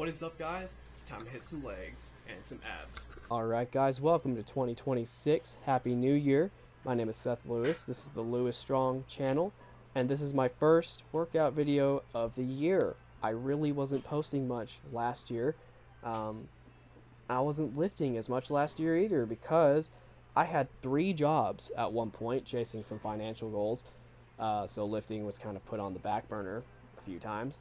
What is up, guys? It's time to hit some legs and some abs. Alright guys, welcome to 2026. Happy New Year. My name is Seth Lewis. This is the Lewis Strong channel, and this is my first workout video of the year. I really wasn't posting much last year. I wasn't lifting as much last year either because I had 3 jobs at one point chasing some financial goals. So lifting was kind of put on the back burner a few times.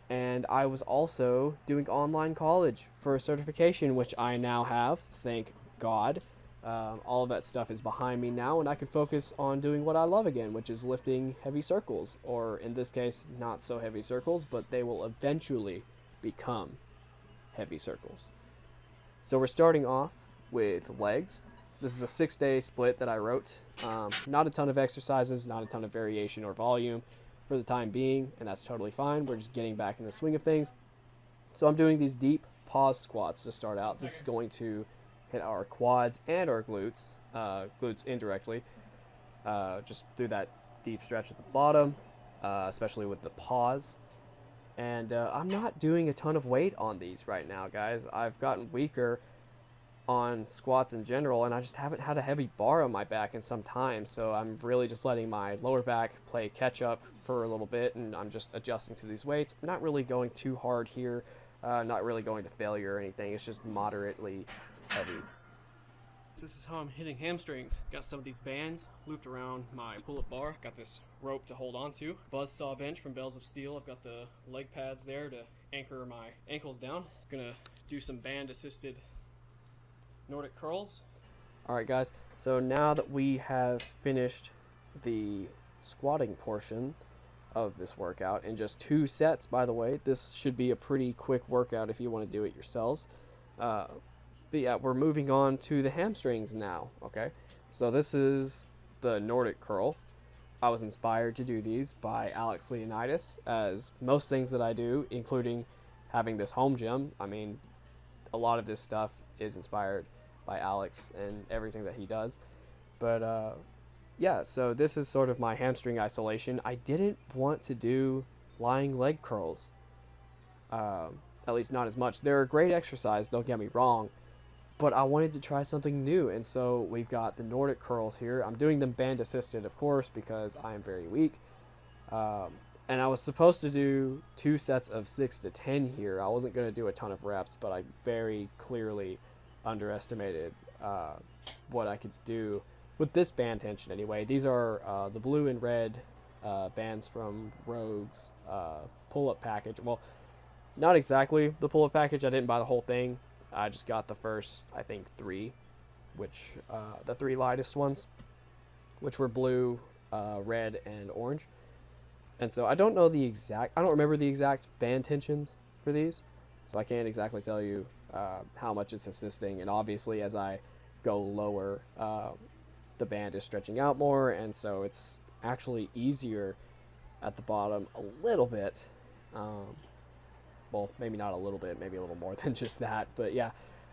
And I was also doing online college for a certification, which I now have, thank God. All of that stuff is behind me now, and I can focus on doing what I love again, which is lifting heavy circles, or in this case, not so heavy circles, but they will eventually become heavy circles. So we're starting off with legs. This is a 6-day split that I wrote. Not a ton of exercises, not a ton of variation or volume for the time being, and that's totally fine. We're just getting back in the swing of things. So I'm doing these deep pause squats to start out. This is going to hit our quads and our glutes, glutes indirectly, just through that deep stretch at the bottom, especially with the pause. And I'm not doing a ton of weight on these right now, guys. I've gotten weaker on squats in general, and I just haven't had a heavy bar on my back in some time, so I'm really just letting my lower back play catch up for a little bit, and I'm just adjusting to these weights. I'm not really going too hard here, not really going to failure or anything. It's just moderately heavy. This is how I'm hitting hamstrings. Got some of these bands looped around my pull-up bar. Got this rope to hold on to. Buzzsaw bench from Bells of Steel. I've got the leg pads there to anchor my ankles down. Gonna do some band-assisted Nordic curls. Alright guys, so now that we have finished the squatting portion of this workout in just 2 sets, by the way, this should be a pretty quick workout if you want to do it yourselves. But yeah, we're moving on to the hamstrings now, okay? So this is the Nordic curl. I was inspired to do these by Alex Leonidas, as most things that I do, including having this home gym, I mean, a lot of this stuff is inspired by Alex and everything that he does. But yeah, so this is sort of my hamstring isolation. I didn't want to do lying leg curls, at least not as much. They're a great exercise, don't get me wrong, but I wanted to try something new, and so we've got the Nordic curls here. I'm doing them band assisted, of course, because I am very weak. And I was supposed to do 2 sets of 6 to 10 here. I wasn't going to do a ton of reps, but I very clearly underestimated what I could do with this band tension anyway. These are the blue and red bands from Rogue's pull-up package. Well, not exactly the pull-up package. I didn't buy the whole thing. I just got the first, I think, 3, which the 3 lightest ones, which were blue, red, and orange. And so I don't know the exact, I don't remember the exact band tensions for these, so I can't exactly tell you how much it's assisting. And obviously as I go lower, the band is stretching out more, and so it's actually easier at the bottom a little bit. Well, maybe not a little bit, maybe a little more than just that, but yeah,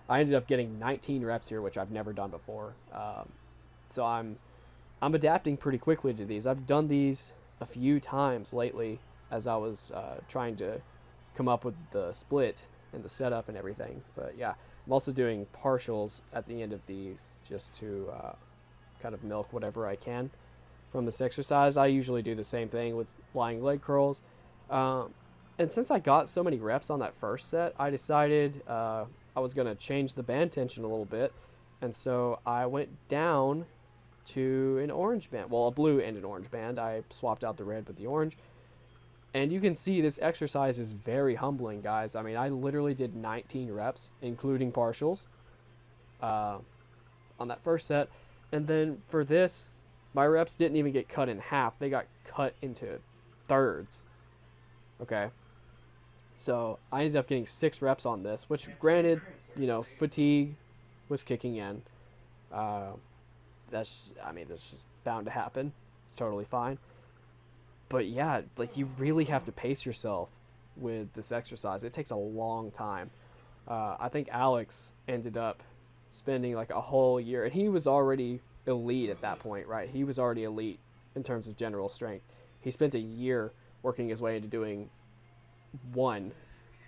I ended up getting 19 reps here, which I've never done before. So I'm adapting pretty quickly to these. I've done these a few times lately as I was trying to come up with the split and the setup and everything. But yeah, I'm also doing partials at the end of these just to kind of milk whatever I can from this exercise. I usually do the same thing with lying leg curls. And since I got so many reps on that first set, I decided I was going to change the band tension a little bit. And so I went down to an orange band. Well, a blue and an orange band. I swapped out the red with the orange. And you can see this exercise is very humbling, guys. I mean, I literally did 19 reps, including partials, on that first set. And then for this, my reps didn't even get cut in half. They got cut into thirds. Okay. So I ended up getting 6 reps on this, which granted, you know, fatigue was kicking in. That's just bound to happen. It's totally fine. But yeah, like, you really have to pace yourself with this exercise. It takes a long time. I think Alex ended up spending like a whole year, and he was already elite at that point, right? He was already elite in terms of general strength. He spent a year working his way into doing 1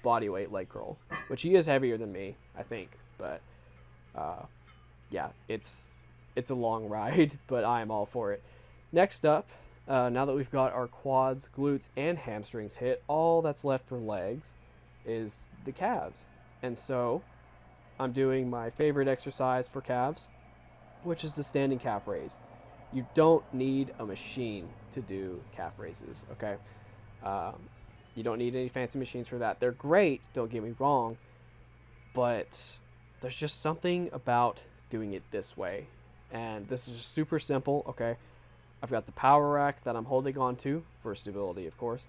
body weight leg curl, which he is heavier than me, I think. But yeah, it's a long ride, but I am all for it. Next up, now that we've got our quads, glutes, and hamstrings hit, all that's left for legs is the calves. And so I'm doing my favorite exercise for calves, which is the standing calf raise. You don't need a machine to do calf raises, okay? You don't need any fancy machines for that. They're great, don't get me wrong, but there's just something about doing it this way. And this is just super simple, okay? I've got the power rack that I'm holding on to for stability, of course.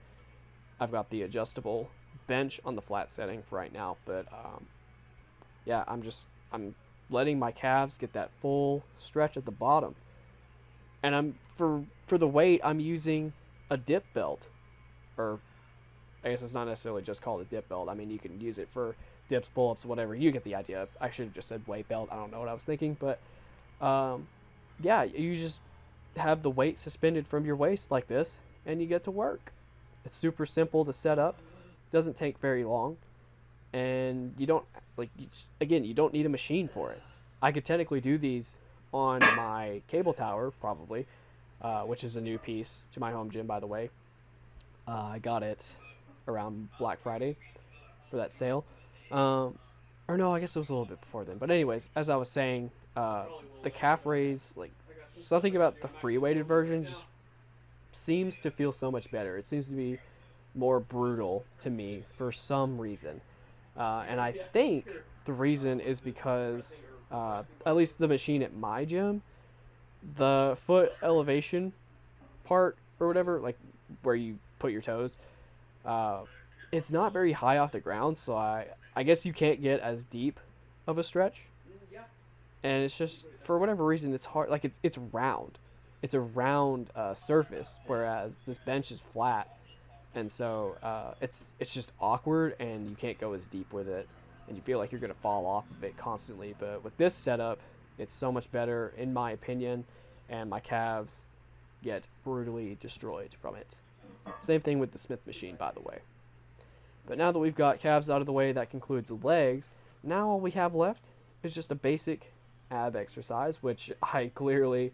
I've got the adjustable bench on the flat setting for right now, but yeah, I'm letting my calves get that full stretch at the bottom. And I'm for the weight, I'm using a dip belt, or I guess it's not necessarily just called a dip belt. I mean, you can use it for dips, pull-ups, whatever. You get the idea. I should have just said weight belt. I don't know what I was thinking, but yeah, you just have the weight suspended from your waist like this, and you get to work. It's super simple to set up. Doesn't take very long, and you don't you don't need a machine for it. I could technically do these on my cable tower, probably, which is a new piece to my home gym, by the way. I got it around Black Friday for that sale. Or no, I guess it was a little bit before then. But anyways, as I was saying, the calf raise, like, something about the free weighted version just seems to feel so much better. It seems to be more brutal to me for some reason. And I think the reason is because, at least the machine at my gym, the foot elevation part or whatever, like where you put your toes, it's not very high off the ground, so I guess you can't get as deep of a stretch. And it's just, for whatever reason, it's hard. Like, it's round. It's a round surface, whereas this bench is flat. And so it's just awkward, and you can't go as deep with it, and you feel like you're going to fall off of it constantly. But with this setup, it's so much better, in my opinion, and my calves get brutally destroyed from it. Same thing with the Smith machine, by the way. But now that we've got calves out of the way, that concludes the legs. Now all we have left is just a basic ab exercise, which I clearly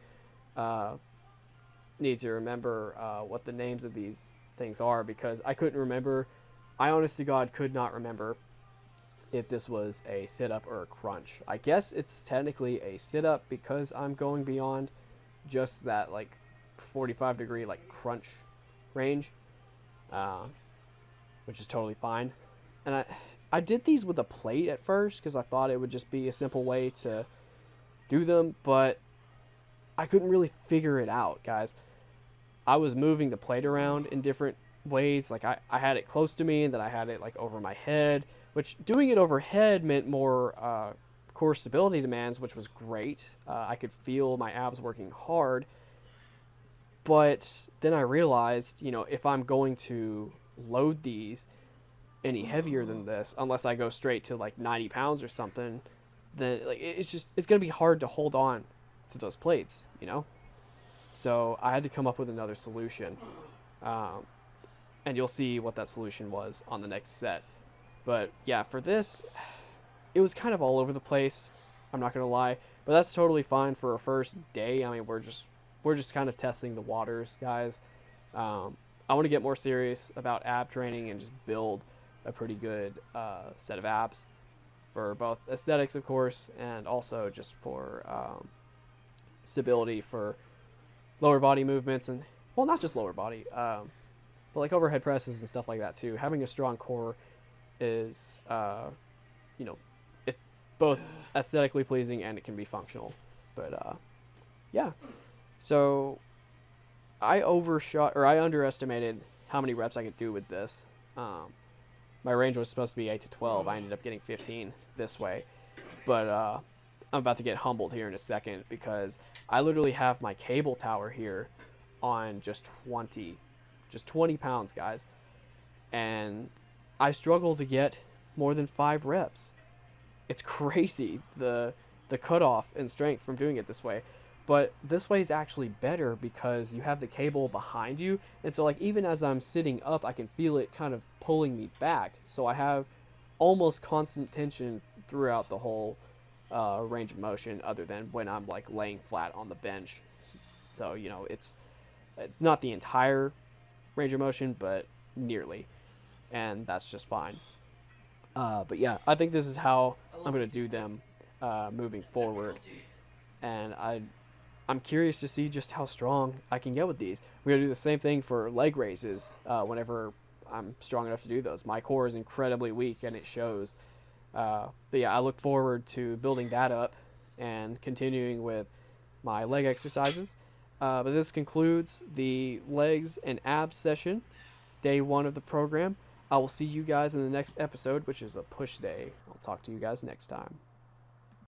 need to remember what the names of these things are, because I couldn't remember. I honest to God could not remember if this was a sit-up or a crunch. I guess it's technically a sit-up because I'm going beyond just that like 45 degree like crunch range, which is totally fine. And I did these with a plate at first because I thought it would just be a simple way to do them, but I couldn't really figure it out, guys. I was moving the plate around in different ways. Like I had it close to me, and then I had it like over my head, which doing it overhead meant more core stability demands, which was great. I could feel my abs working hard. But then I realized, if I'm going to load these any heavier than this, unless I go straight to like 90 pounds or something, then like it's going to be hard to hold on to those plates, So I had to come up with another solution. And you'll see what that solution was on the next set. But yeah, for this, it was kind of all over the place. I'm not going to lie. But that's totally fine for a first day. I mean, we're just kind of testing the waters, guys. I want to get more serious about ab training and just build a pretty good set of abs for both aesthetics, of course, and also just for stability for lower body movements, and well, not just lower body, but like overhead presses and stuff like that too. Having a strong core is it's both aesthetically pleasing and it can be functional. But yeah, so I underestimated how many reps I could do with this. My range was supposed to be 8 to 12. I ended up getting 15 this way, but I'm about to get humbled here in a second because I literally have my cable tower here on just 20 pounds, guys. And I struggle to get more than 5 reps. It's crazy, the cutoff in strength from doing it this way. But this way is actually better because you have the cable behind you, and so like even as I'm sitting up, I can feel it kind of pulling me back. So I have almost constant tension throughout the whole range of motion, other than when I'm like laying flat on the bench. So it's not the entire range of motion, but nearly, and that's just fine. But yeah, I think this is how I'm gonna do them moving forward, and I'm curious to see just how strong I can get with these. We're gonna do the same thing for leg raises whenever I'm strong enough to do those. My core is incredibly weak, and it shows. But yeah, I look forward to building that up and continuing with my leg exercises. But this concludes the legs and abs session, day 1 of the program. I will see you guys in the next episode, which is a push day. I'll talk to you guys next time.